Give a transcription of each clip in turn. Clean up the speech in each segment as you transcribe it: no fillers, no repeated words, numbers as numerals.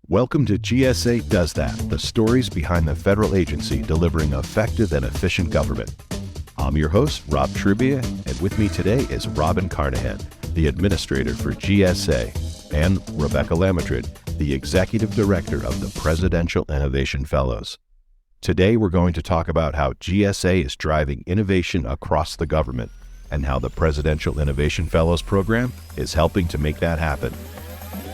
Welcome to GSA Does That, the stories behind the federal agency delivering effective and efficient government. I'm your host, Rob Trubia, and with me today is Robin Carnahan, the administrator for GSA, and Rebeca Lamadrid, the executive director of the Presidential Innovation Fellows. Today, we're going to talk about how GSA is driving innovation across the government and how the Presidential Innovation Fellows program is helping to make that happen.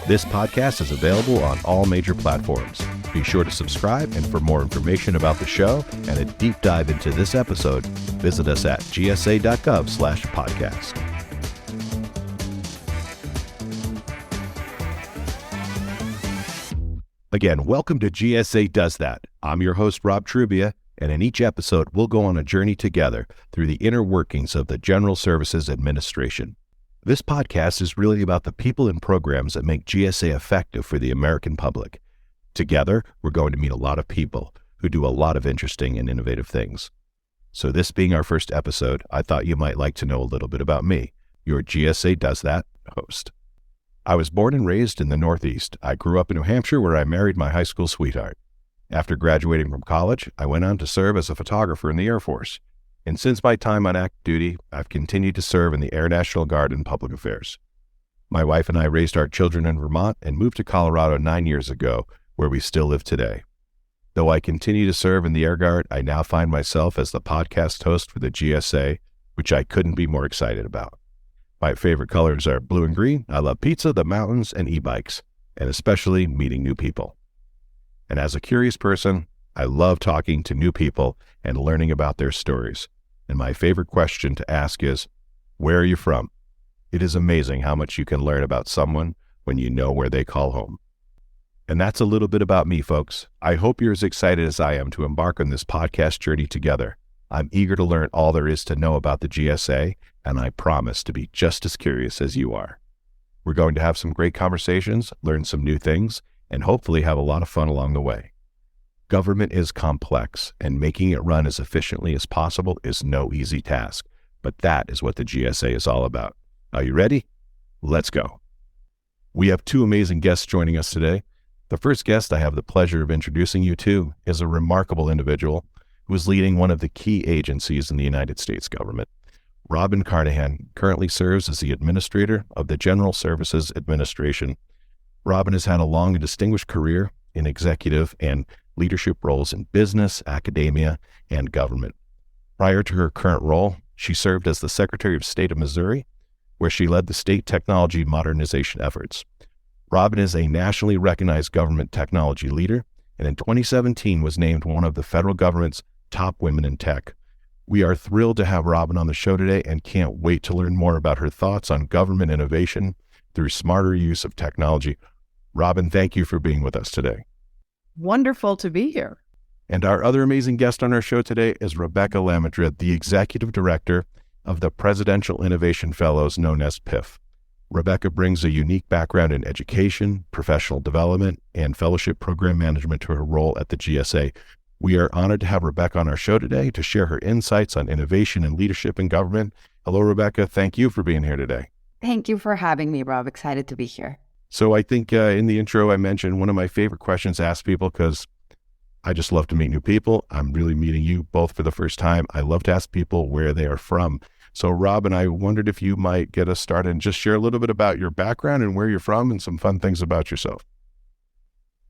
This podcast is available on all major platforms. Be sure to subscribe, and for more information about the show and a deep dive into this episode, visit us at gsa.gov/podcast. Again, welcome to GSA Does That. I'm your host, Rob Trubia, and in each episode, we'll go on a journey together through the inner workings of the General Services Administration. This podcast is really about the people and programs that make GSA effective for the American public. Together, we're going to meet a lot of people who do a lot of interesting and innovative things. So this being our first episode, I thought you might like to know a little bit about me, your GSA Does That host. I was born and raised in the Northeast. I grew up in New Hampshire, where I married my high school sweetheart. After graduating from college, I went on to serve as a photographer in the Air Force. And since my time on active duty, I've continued to serve in the Air National Guard and public affairs. My wife and I raised our children in Vermont and moved to Colorado 9 years ago, where we still live today. Though I continue to serve in the Air Guard, I now find myself as the podcast host for the GSA, which I couldn't be more excited about. My favorite colors are blue and green. I love pizza, the mountains, and e-bikes, and especially meeting new people. And as a curious person, I love talking to new people and learning about their stories. And my favorite question to ask is, where are you from? It is amazing how much you can learn about someone when you know where they call home. And that's a little bit about me, folks. I hope you're as excited as I am to embark on this podcast journey together. I'm eager to learn all there is to know about the GSA, and I promise to be just as curious as you are. We're going to have some great conversations, learn some new things, and hopefully have a lot of fun along the way. Government is complex, and making it run as efficiently as possible is no easy task, but that is what the GSA is all about. Are you ready? Let's go. We have two amazing guests joining us today. The first guest I have the pleasure of introducing you to is a remarkable individual who is leading one of the key agencies in the United States government. Robin Carnahan currently serves as the administrator of the General Services Administration. Robin has had a long and distinguished career in executive and leadership roles in business, academia, and government. Prior to her current role, she served as the Secretary of State of Missouri, where she led the state technology modernization efforts. Robin is a nationally recognized government technology leader, and in 2017 was named one of the federal government's top women in tech. We are thrilled to have Robin on the show today and can't wait to learn more about her thoughts on government innovation through smarter use of technology. Robin, thank you for being with us today. Wonderful to be here. And our other amazing guest on our show today is Rebeca Lamadrid, the executive director of the Presidential Innovation Fellows, known as PIF. Rebeca brings a unique background in education, professional development, and fellowship program management to her role at the GSA. We are honored to have Rebeca on our show today to share her insights on innovation and leadership in government. Hello, Rebeca. Thank you for being here today. Thank you for having me, Rob. Excited to be here. So I think in the intro I mentioned one of my favorite questions to ask people, because I just love to meet new people. I'm really meeting you both for the first time. I love to ask people where they are from. So Robin, I wondered if you might get us started and just share a little bit about your background and where you're from and some fun things about yourself.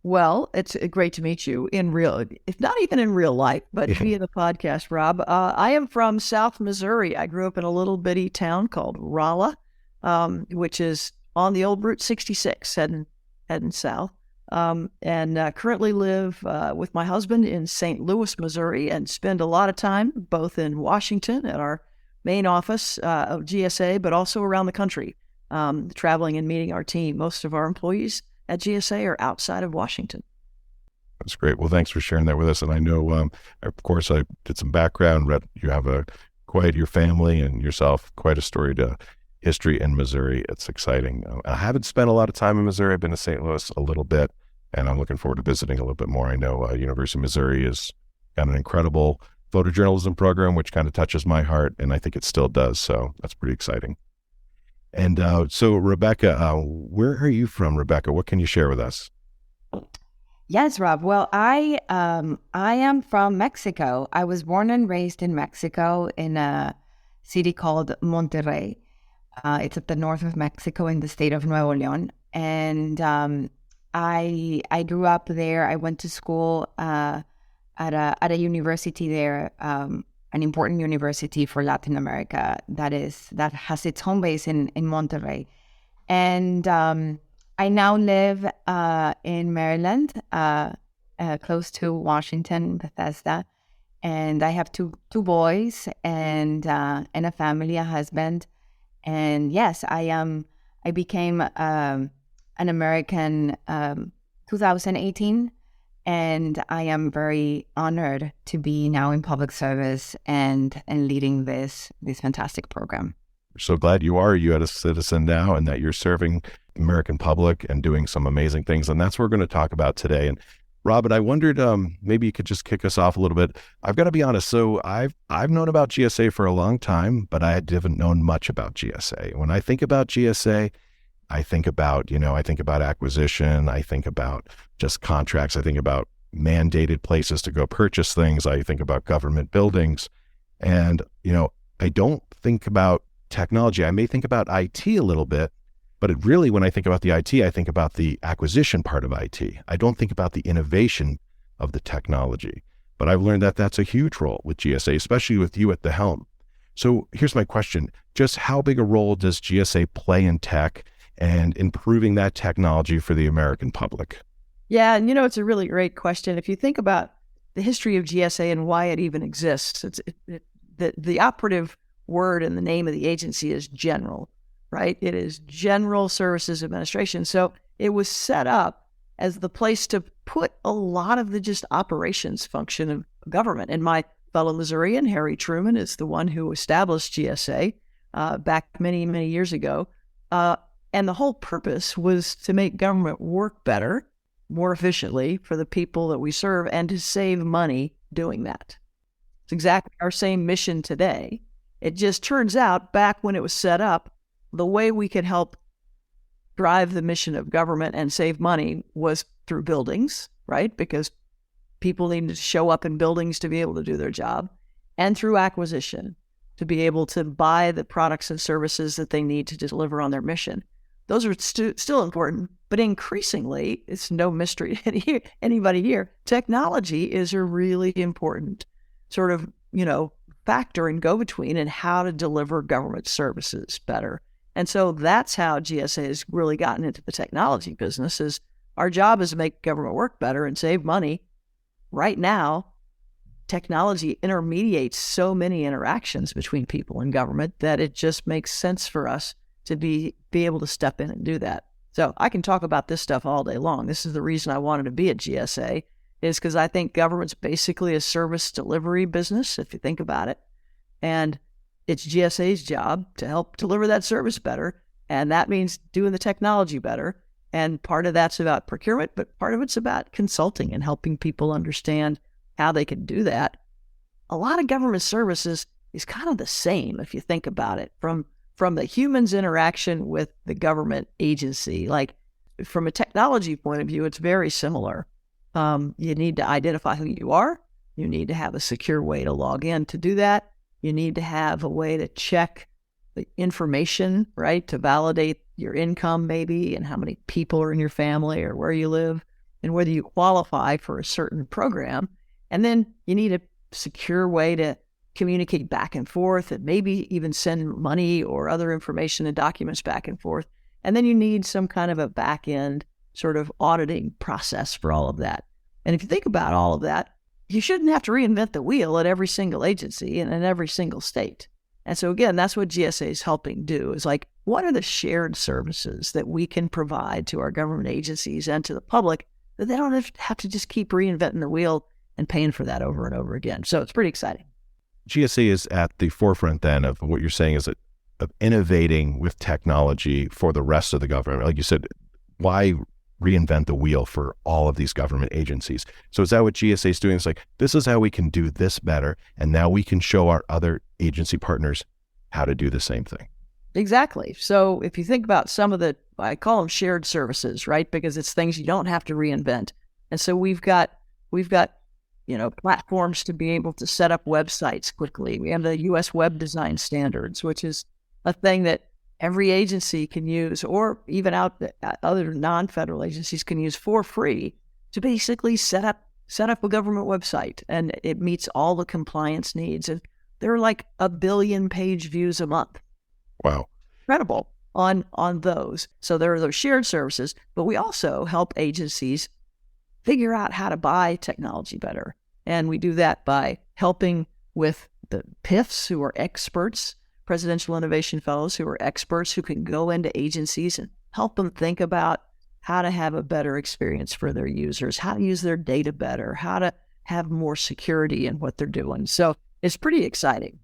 Well, it's great to meet you in real, if not even in real life, but via the podcast, Rob. I am from South Missouri. I grew up in a little bitty town called Rolla, which is on the old Route 66, heading south, and currently live with my husband in St. Louis, Missouri, and spend a lot of time both in Washington at our main office of GSA, but also around the country, traveling and meeting our team. Most of our employees at GSA are outside of Washington. That's great. Well, thanks for sharing that with us. And I know, of course, I did some background, read you have your family and yourself, quite a storied history in Missouri. It's exciting. I haven't spent a lot of time in Missouri. I've been to St. Louis a little bit, and I'm looking forward to visiting a little bit more. I know University of Missouri has got an incredible photojournalism program, which kind of touches my heart, and I think it still does. So that's pretty exciting. And so Rebeca, where are you from, Rebeca? What can you share with us? Yes, Rob. Well, I am from Mexico. I was born and raised in Mexico in a city called Monterrey. It's at the north of Mexico in the state of Nuevo León. And I grew up there. I went to school at a university there, an important university for Latin America that has its home base in Monterrey. And I now live in Maryland, close to Washington, Bethesda, and I have two boys and a family, a husband. And yes, I became an American 2018, and I am very honored to be now in public service and leading this fantastic program. So glad you are a U.S. citizen now and that you're serving the American public and doing some amazing things. And that's what we're going to talk about today. And Robin, I wondered, maybe you could just kick us off a little bit. I've got to be honest. So I've known about GSA for a long time, but I haven't known much about GSA. When I think about GSA, I think about acquisition. I think about just contracts. I think about mandated places to go purchase things. I think about government buildings. And, I don't think about technology. I may think about IT a little bit, but when I think about the IT, I think about the acquisition part of IT. I don't think about the innovation of the technology. But I've learned that that's a huge role with GSA, especially with you at the helm. So here's my question. Just how big a role does GSA play in tech and improving that technology for the American public? Yeah, and it's a really great question. If you think about the history of GSA and why it even exists, the operative word and the name of the agency is general, right? It is General Services Administration. So it was set up as the place to put a lot of the just operations function of government. And my fellow Missourian, Harry Truman, is the one who established GSA back many, many years ago. And the whole purpose was to make government work better, more efficiently for the people that we serve, and to save money doing that. It's exactly our same mission today. It just turns out back when it was set up, the way we could help drive the mission of government and save money was through buildings, right? Because people needed to show up in buildings to be able to do their job, and through acquisition to be able to buy the products and services that they need to deliver on their mission. Those are still important, but increasingly, it's no mystery to anybody here, technology is a really important sort of, factor and go-between in how to deliver government services better. And so that's how GSA has really gotten into the technology business. Is our job is to make government work better and save money. Right now, technology intermediates so many interactions between people and government that it just makes sense for us to be able to step in and do that. So I can talk about this stuff all day long. This is the reason I wanted to be at GSA, is because I think government's basically a service delivery business, if you think about it. And it's GSA's job to help deliver that service better. And that means doing the technology better. And part of that's about procurement, but part of it's about consulting and helping people understand how they can do that. A lot of government services is kind of the same, if you think about it, from the human's interaction with the government agency. Like, from a technology point of view, it's very similar. You need to identify who you are. You need to have a secure way to log in to do that. You need to have a way to check the information, right, to validate your income maybe and how many people are in your family or where you live and whether you qualify for a certain program. And then you need a secure way to communicate back and forth and maybe even send money or other information and documents back and forth. And then you need some kind of a back-end sort of auditing process for all of that. And if you think about all of that, you shouldn't have to reinvent the wheel at every single agency and in every single state. And so again, that's what GSA is helping do, is like, what are the shared services that we can provide to our government agencies and to the public that they don't have to just keep reinventing the wheel and paying for that over and over again. So it's pretty exciting. GSA is at the forefront then of what you're saying is of innovating with technology for the rest of the government. Like you said, why reinvent the wheel for all of these government agencies? So is that what GSA is doing? It's like, this is how we can do this better. And now we can show our other agency partners how to do the same thing. Exactly. So if you think about some of the, I call them shared services, right? Because it's things you don't have to reinvent. And so we've got platforms to be able to set up websites quickly. We have the U.S. Web Design Standards, which is a thing that every agency can use, or even other non-federal agencies can use for free to basically set up a government website, and it meets all the compliance needs. And there are like 1 billion page views a month. Wow. Incredible on those. So there are those shared services, but we also help agencies figure out how to buy technology better. And we do that by helping with the PIFs, who are experts, Presidential Innovation Fellows, who are experts who can go into agencies and help them think about how to have a better experience for their users, how to use their data better, how to have more security in what they're doing. So it's pretty exciting.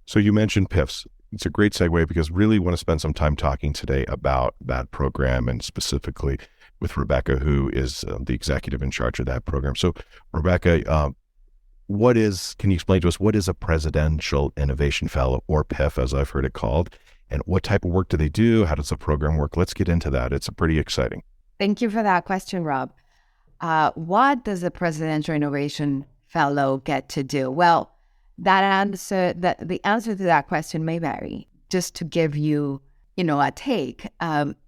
So you mentioned PIFs. It's a great segue because really want to spend some time talking today about that program, and specifically with Rebeca, who is the executive in charge of that program. So Rebeca, can you explain to us, what is a Presidential Innovation Fellow, or PIF as I've heard it called, and what type of work do they do? How does the program work? Let's get into that. It's pretty exciting. Thank you for that question, Rob. What does a Presidential Innovation Fellow get to do? Well, the answer to that question may vary. Just to give you, a take,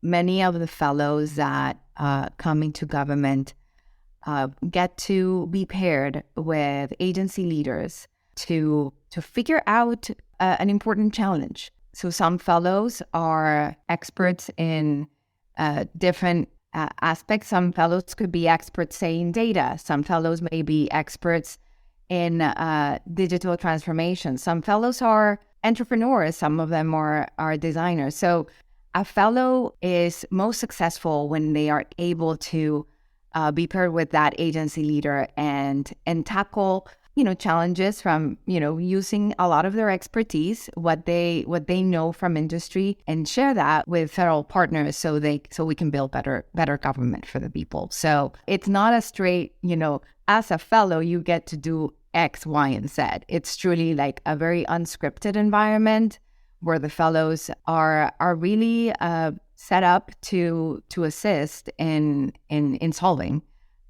many of the fellows that come into government get to be paired with agency leaders to figure out an important challenge. So some fellows are experts in different aspects. Some fellows could be experts, say, in data. Some fellows may be experts in digital transformation. Some fellows are entrepreneurs. Some of them are designers. So a fellow is most successful when they are able to be paired with that agency leader and tackle challenges from using a lot of their expertise, what they know from industry, and share that with federal partners so we can build better government for the people. So it's not a straight as a fellow you get to do X, Y, and Z. It's truly like a very unscripted environment where the fellows are really set up to assist in solving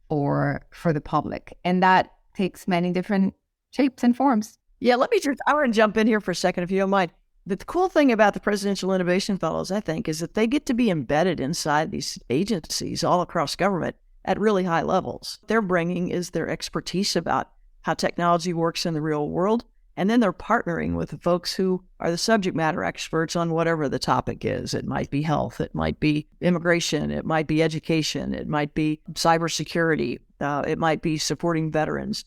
for the public, and that takes many different shapes and forms. Yeah, I want to jump in here for a second, if you don't mind. The cool thing about the Presidential Innovation Fellows, I think, is that they get to be embedded inside these agencies all across government at really high levels. They're bringing is their expertise about how technology works in the real world, and then they're partnering with the folks who are the subject matter experts on whatever the topic is. It might be health, it might be immigration, it might be education, it might be cybersecurity, it might be supporting veterans.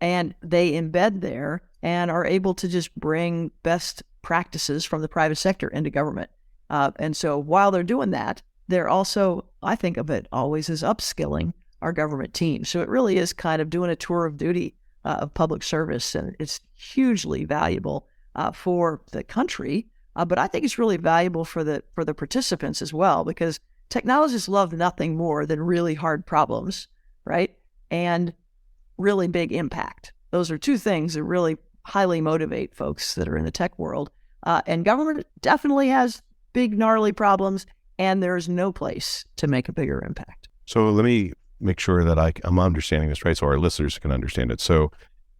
And they embed there and are able to just bring best practices from the private sector into government. And so while they're doing that, they're also, I think of it always as upskilling our government team. So it really is kind of doing a tour of duty of public service, and it's hugely valuable for the country. But I think it's really valuable for the participants as well, because technologists love nothing more than really hard problems, right? And really big impact. Those are two things that really highly motivate folks that are in the tech world. And government definitely has big, gnarly problems, and there's no place to make a bigger impact. So let me make sure that I'm understanding this right, so our listeners can understand it. So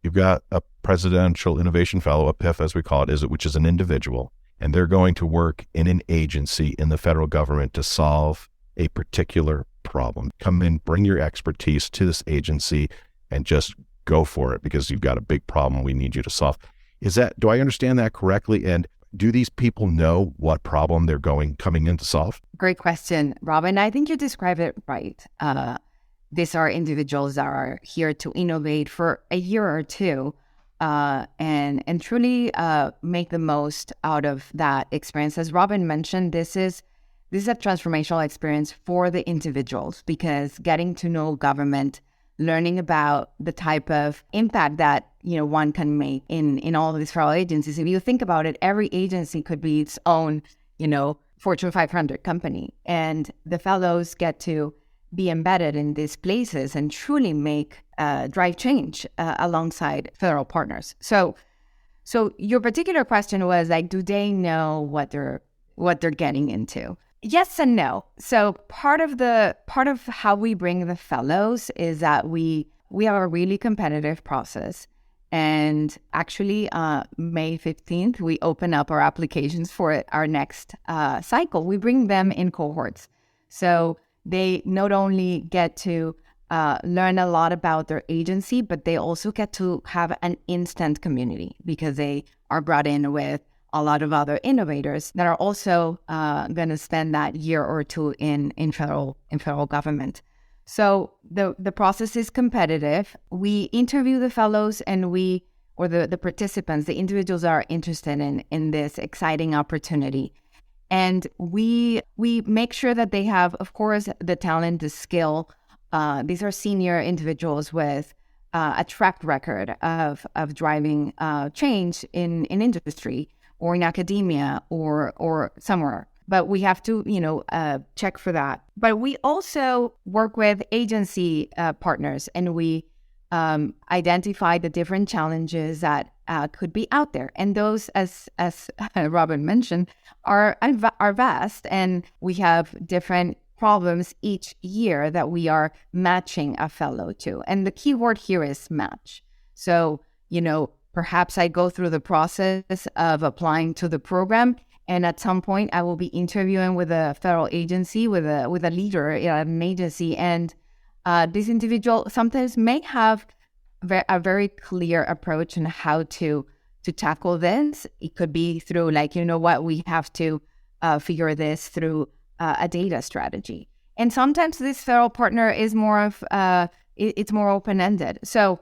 you've got a Presidential Innovation Fellow, a PIF as we call it, which is an individual, and they're going to work in an agency in the federal government to solve a particular problem. Come in, bring your expertise to this agency, and just go for it because you've got a big problem we need you to solve. Do I understand that correctly? And do these people know what problem they're coming in to solve? Great question, Robin. I think you described it right. These are individuals that are here to innovate for a year or two and truly make the most out of that experience. As Robin mentioned, this is a transformational experience for the individuals, because getting to know government, learning about the type of impact that one can make in all of these federal agencies. If you think about it, every agency could be its own Fortune 500 company, and the fellows get to be embedded in these places and truly drive change alongside federal partners. So your particular question was like, do they know what they're getting into? Yes and no. So part of how we bring the fellows is that we have a really competitive process. And actually, May 15th, we open up our applications for our next cycle. We bring them in cohorts. So they not only get to learn a lot about their agency, but they also get to have an instant community because they are brought in with a lot of other innovators that are also going to spend that year or two in federal government. So the process is competitive. We interview the fellows and the participants, the individuals that are interested in this exciting opportunity. And we make sure that they have, of course, the talent, the skill. These are senior individuals with a track record of driving change in industry or in academia or somewhere. But we have to, check for that. But we also work with agency partners, and we identify the different challenges that could be out there. And those, as Robin mentioned, are vast, and we have different problems each year that we are matching a fellow to. And the key word here is match. So, perhaps I go through the process of applying to the program, and at some point I will be interviewing with a federal agency, with a leader at an agency, and this individual sometimes may have a very clear approach on how to tackle this. It could be through we have to figure this through a data strategy. And sometimes this federal partner is more of it's more open-ended. So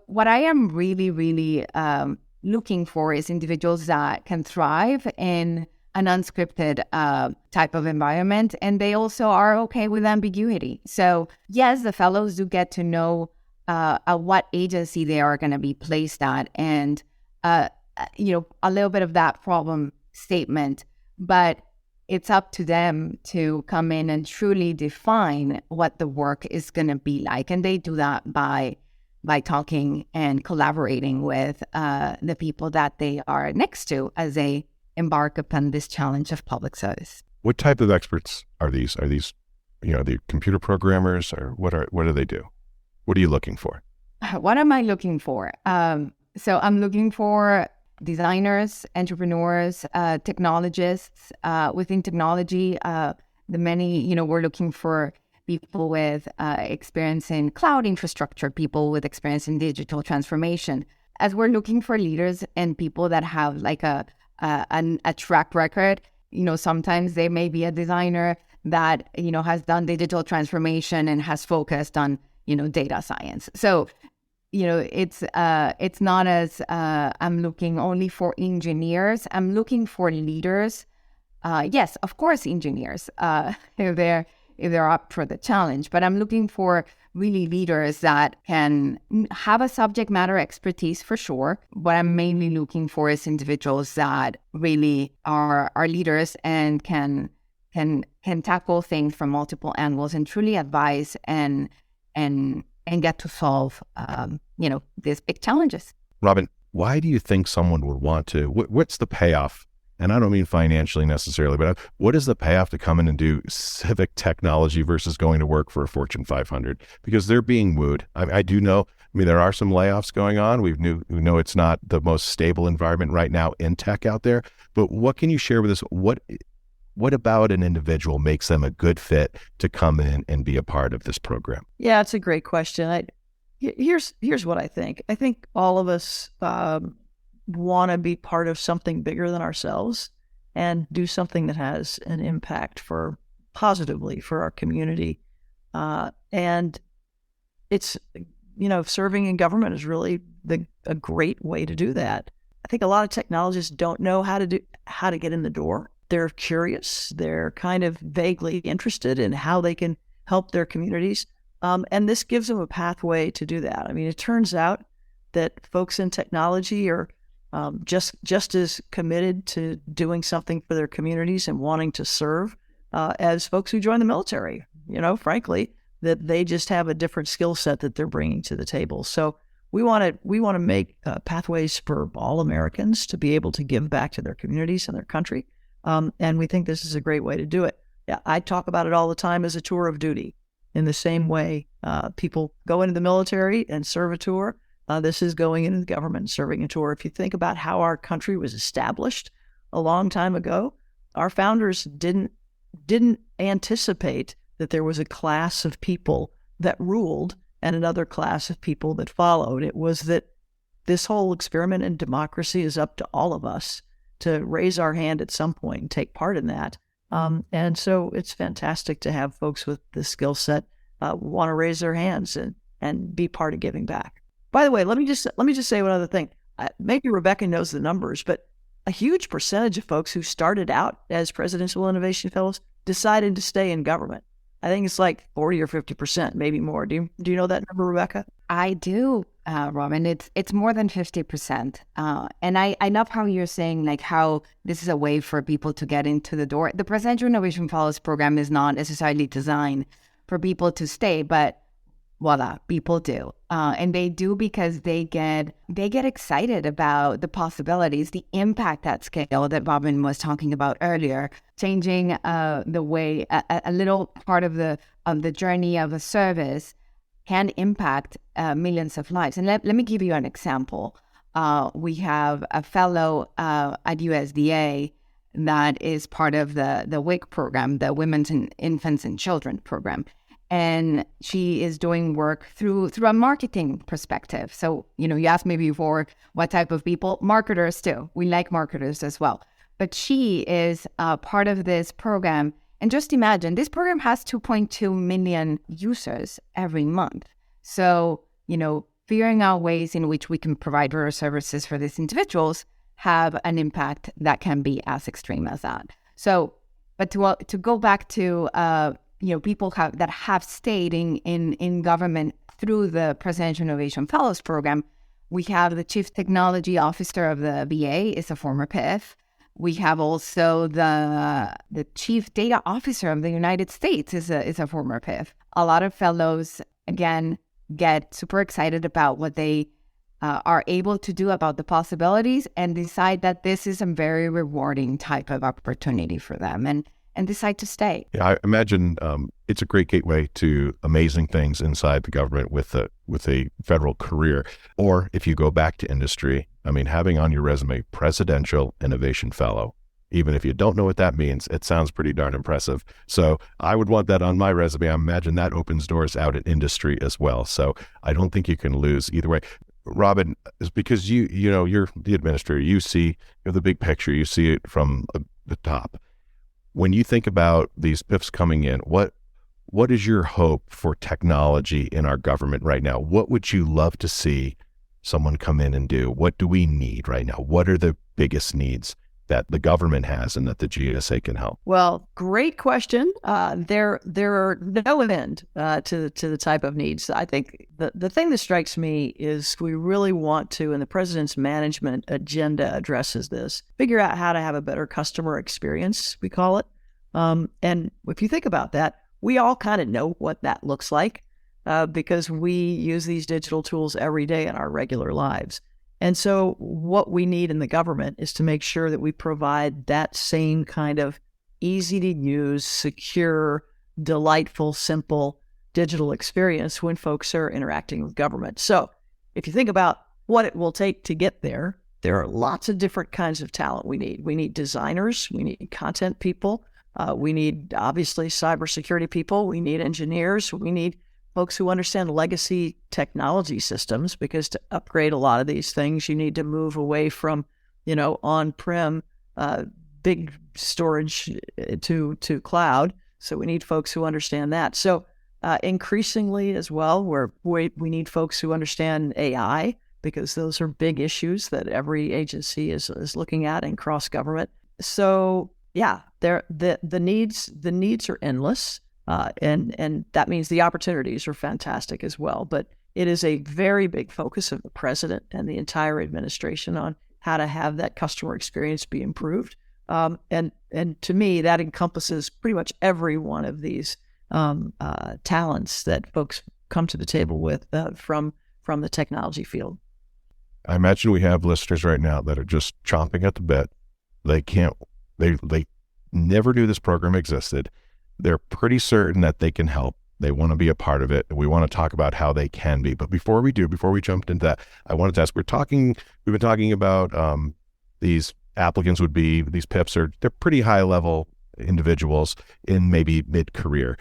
what I am really, really looking for is individuals that can thrive in an unscripted type of environment, and they also are okay with ambiguity. So yes, the fellows do get to know what agency they are going to be placed at, and a little bit of that problem statement, but it's up to them to come in and truly define what the work is going to be like. And they do that by talking and collaborating with the people that they are next to as they embark upon this challenge of public service. What type of experts are these? Are these, the computer programmers, or what do they do? What are you looking for? What am I looking for? So I'm looking for designers, entrepreneurs, technologists. Within technology, we're looking for people with experience in cloud infrastructure, people with experience in digital transformation. As we're looking for leaders and people that have a track record, sometimes they may be a designer that, has done digital transformation and has focused on, data science. So, it's not as I'm looking only for engineers. I'm looking for leaders. Yes, of course, engineers, if they're up for the challenge, but I'm looking for really leaders that can have a subject matter expertise for sure. What I'm mainly looking for is individuals that really are leaders and can tackle things from multiple angles and truly advise and get to solve, these big challenges. Robin, why do you think someone would want to, what's the payoff? And I don't mean financially necessarily, but what is the payoff to come in and do civic technology versus going to work for a Fortune 500? Because they're being wooed. I do know, there are some layoffs going on. We know it's not the most stable environment right now in tech out there, but what can you share with us? What about an individual makes them a good fit to come in and be a part of this program? Yeah, it's a great question. Here's what I think. I think all of us want to be part of something bigger than ourselves and do something that has an impact positively for our community. And it's, serving in government is really a great way to do that. I think a lot of technologists don't know how to get in the door. They're curious. They're kind of vaguely interested in how they can help their communities. And this gives them a pathway to do that. It turns out that folks in technology are just as committed to doing something for their communities and wanting to serve as folks who join the military. Frankly, that they just have a different skill set that they're bringing to the table. So we want to make pathways for all Americans to be able to give back to their communities and their country. And we think this is a great way to do it. Yeah, I talk about it all the time as a tour of duty. In the same way people go into the military and serve a tour, this is going into the government and serving a tour. If you think about how our country was established a long time ago, our founders didn't anticipate that there was a class of people that ruled and another class of people that followed. It was that this whole experiment in democracy is up to all of us to raise our hand at some point and take part in that. And so it's fantastic to have folks with the skill set want to raise their hands and be part of giving back. By the way, let me just say one other thing. Maybe Rebeca knows the numbers, but a huge percentage of folks who started out as Presidential Innovation Fellows decided to stay in government. I think it's like 40 or 50%, maybe more. Do you know that number, Rebeca? I do, Robin. It's more than 50%. And I love how you're saying like how this is a way for people to get into the door. The Presidential Innovation Fellows program is not necessarily designed for people to stay, but voila, people do. And they do because they get excited about the possibilities, the impact at scale that Robin was talking about earlier, changing the way a little part of the journey of a service can impact millions of lives. And let me give you an example. We have a fellow at USDA that is part of the WIC program, the Women's and Infants and Children program. And she is doing work through a marketing perspective. So, you asked me before what type of people, marketers too. We like marketers as well. But she is part of this program. And just imagine, this program has 2.2 million users every month. So, figuring out ways in which we can provide better services for these individuals have an impact that can be as extreme as that. So, but to go back to people that have stayed in government through the Presidential Innovation Fellows Program, we have the Chief Technology Officer of the VA is a former PIF. We have also the Chief Data Officer of the United States is a former PIF. A lot of fellows, again, get super excited about what they are able to do about the possibilities and decide that this is a very rewarding type of opportunity for them. And decide to stay. Yeah, I imagine it's a great gateway to amazing things inside the government with a federal career. Or if you go back to industry, having on your resume Presidential Innovation Fellow, even if you don't know what that means, it sounds pretty darn impressive. So I would want that on my resume. I imagine that opens doors out in industry as well. So I don't think you can lose either way. Robin, is because you're the administrator, you see the big picture, you see it from the top. When you think about these PIFs coming in, what is your hope for technology in our government right now? What would you love to see someone come in and do? What do we need right now? What are the biggest needs that the government has and that the GSA can help? Well, great question. There are no end to the type of needs. I think the thing that strikes me is we really want to, and the president's management agenda addresses this, figure out how to have a better customer experience, we call it. And if you think about that, we all kind of know what that looks like because we use these digital tools every day in our regular lives. And so what we need in the government is to make sure that we provide that same kind of easy to use, secure, delightful, simple digital experience when folks are interacting with government. So if you think about what it will take to get there, there are lots of different kinds of talent we need. We need designers, we need content people, we need obviously cybersecurity people, we need engineers, we need folks who understand legacy technology systems, because to upgrade a lot of these things, you need to move away from, on-prem big storage to cloud. So we need folks who understand that. So increasingly as well, we need folks who understand AI, because those are big issues that every agency is looking at in cross government. So yeah, the needs are endless. And that means the opportunities are fantastic as well. But it is a very big focus of the president and the entire administration on how to have that customer experience be improved. And to me, that encompasses pretty much every one of these talents that folks come to the table with from the technology field. I imagine we have listeners right now that are just chomping at the bit. They never knew this program existed. They're pretty certain that they can help. They want to be a part of it. We want to talk about how they can be. But before we jump into that, I wanted to ask, we've been talking about these applicants these PIPs they're pretty high level individuals in maybe mid-career.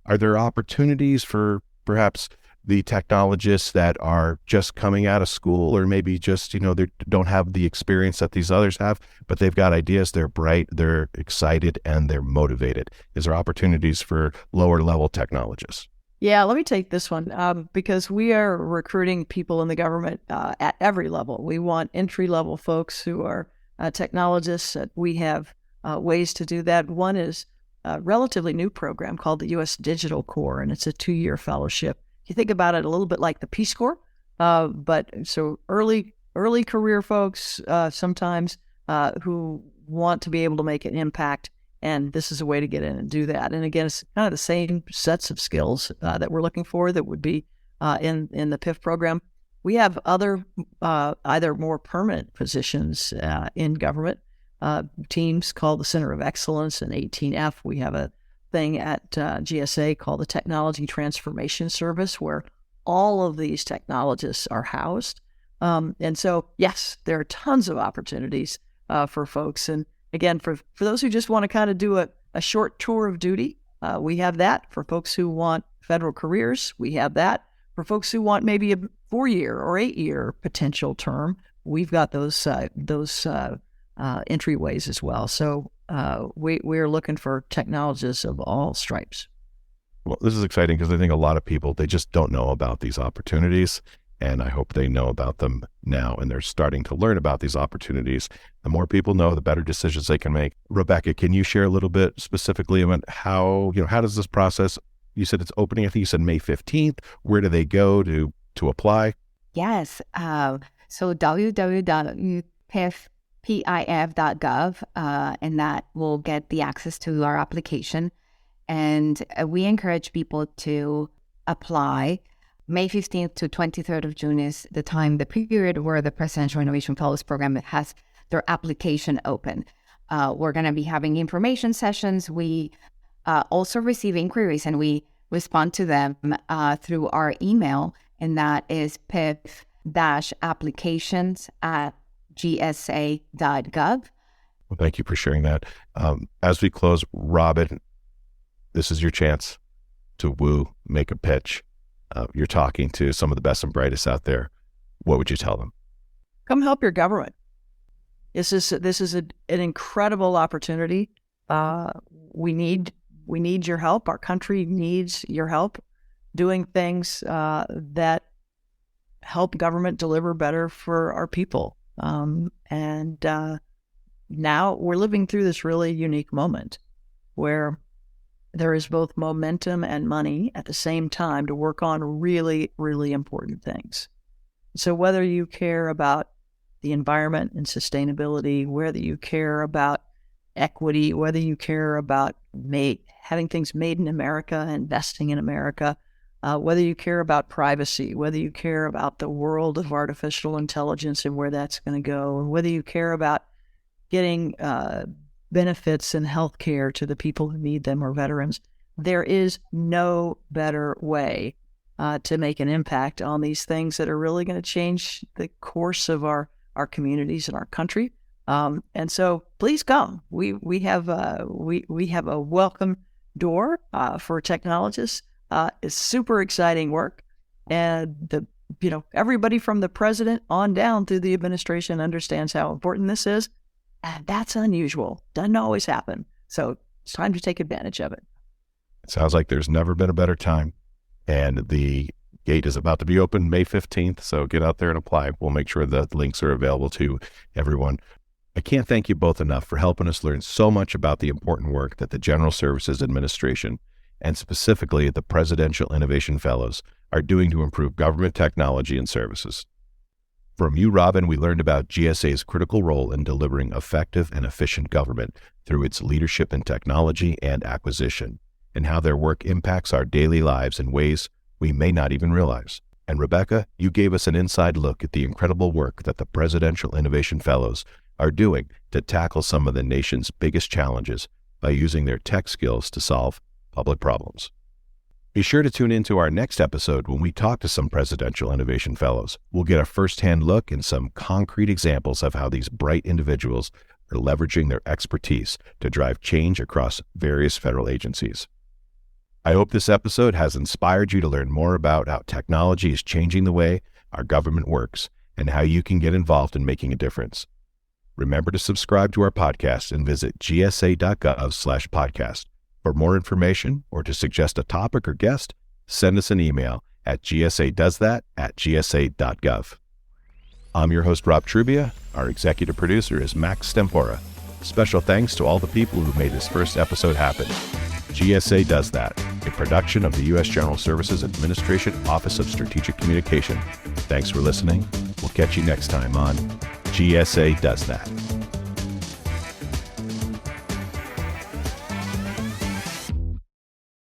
Are there opportunities for perhaps the technologists that are just coming out of school, or maybe just, they don't have the experience that these others have, but they've got ideas, they're bright, they're excited, and they're motivated? Is there opportunities for lower level technologists? Yeah, let me take this one because we are recruiting people in the government at every level. We want entry-level folks who are technologists. We have ways to do that. One is a relatively new program called the U.S. Digital Corps, and it's a 2-year fellowship. You think about it a little bit like the Peace Corps, but so early career folks sometimes who want to be able to make an impact, and this is a way to get in and do that. And again, it's kind of the same sets of skills that we're looking for that would be in the PIF program. We have other either more permanent positions in government teams called the Center of Excellence and 18F. We have a thing at GSA called the Technology Transformation Service, where all of these technologists are housed. And so, yes, there are tons of opportunities for folks. And again, for those who just want to kind of do a short tour of duty, we have that. For folks who want federal careers, we have that. For folks who want maybe a 4-year or 8-year potential term, we've got those entryways as well. So we're looking for technologists of all stripes. Well, this is exciting because I think a lot of people, they just don't know about these opportunities, and I hope they know about them now, and they're starting to learn about these opportunities. The more people know, the better decisions they can make. Rebecca, can you share a little bit specifically about how does this process, you said it's opening, I think you said May 15th. Where do they go to apply? Yes. So www.pif.gov, and that will get the access to our application. And we encourage people to apply. May 15th to 23rd of June is the period where the Presidential Innovation Fellows Program has their application open. We're going to be having information sessions. We also receive inquiries, and we respond to them through our email, and that is pif-applications@gsa.gov. Well, thank you for sharing that. As we close, Robin, this is your chance to make a pitch. You're talking to some of the best and brightest out there. What would you tell them? Come help your government. This is an incredible opportunity. We need your help. Our country needs your help doing things that help government deliver better for our people. And now we're living through this really unique moment where there is both momentum and money at the same time to work on really, really important things. So whether you care about the environment and sustainability, whether you care about equity, whether you care about having things made in America, investing in America, whether you care about privacy, whether you care about the world of artificial intelligence and where that's going to go, and whether you care about getting benefits and health care to the people who need them or veterans, there is no better way to make an impact on these things that are really going to change the course of our communities and our country. And so please come. We have a welcome door for technologists. It's super exciting work, and everybody from the president on down through the administration understands how important this is, and that's unusual. Doesn't always happen. So it's time to take advantage of it. It sounds like there's never been a better time, and the gate is about to be open May 15th. So get out there and apply. We'll make sure that the links are available to everyone. I can't thank you both enough for helping us learn so much about the important work that the General Services Administration, and specifically the Presidential Innovation Fellows, are doing to improve government technology and services. From you, Robin, we learned about GSA's critical role in delivering effective and efficient government through its leadership in technology and acquisition, and how their work impacts our daily lives in ways we may not even realize. And Rebecca, you gave us an inside look at the incredible work that the Presidential Innovation Fellows are doing to tackle some of the nation's biggest challenges by using their tech skills to solve public problems. Be sure to tune into our next episode when we talk to some Presidential Innovation Fellows. We'll get a firsthand look and some concrete examples of how these bright individuals are leveraging their expertise to drive change across various federal agencies. I hope this episode has inspired you to learn more about how technology is changing the way our government works and how you can get involved in making a difference. Remember to subscribe to our podcast and visit gsa.gov/podcast. For more information or to suggest a topic or guest, send us an email at gsadoesthat@gsa.gov. I'm your host, Rob Trubia. Our executive producer is Max Stempora. Special thanks to all the people who made this first episode happen. GSA Does That, a production of the U.S. General Services Administration Office of Strategic Communication. Thanks for listening. We'll catch you next time on GSA Does That.